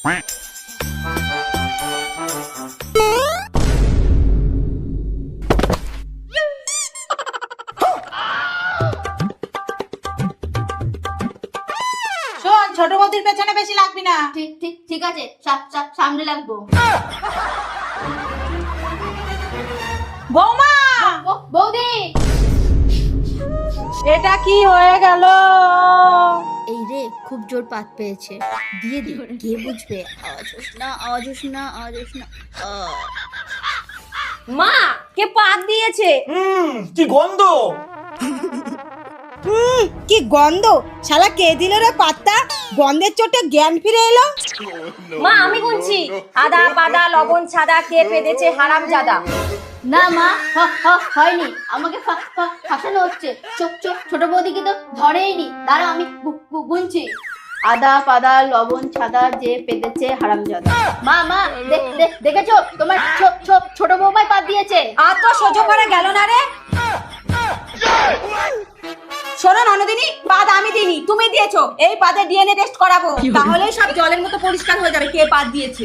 শোন, ছোট বৌদির পেছনে বেশি লাগবি না। ঠিক আছে, সামনে লাগবো। বৌমা, বৌদি, এটা কি হয়ে গেল? এই রে খুব জোর পাত পেয়েছে, দিয়ে দি, কে বুঝবে? আওয়াজ হোস না, আওয়াজ হোস না, আওয়াজ হোস না। মা, কে পাত দিয়েছে? কি গন্ধ! কি গন্ধ! শালা কে দিল রে পাত্তা? গন্ধের চোটে জ্ঞান ফিরে এলো। মা, আমি গুনছি। আদা পাদা লবণ ছাদা কে পেদেছে হারামজাদা। না মা, হয়নি, আমাকে ফাঁসানো হচ্ছে। ছোট বৌদিকে তো ধরেইনি। দাঁড়া, আমি গুনছি। আদা পাদা লবণ ছাদা যে পেতেছে হারামজাদা। মা দেখেছো, তোমার ছোট বৌমাই পাত দিয়েছে। আর তো সহ্য করা গেল না রে। শোনো ননদিনী, পাদ আমি দিইনি, তুমি দিয়েছো। এই পাদে ডিএনএ টেস্ট করাবো, তাহলেই সব জলের মতো পরিষ্কার হয়ে যাবে কে পাদ দিয়েছে।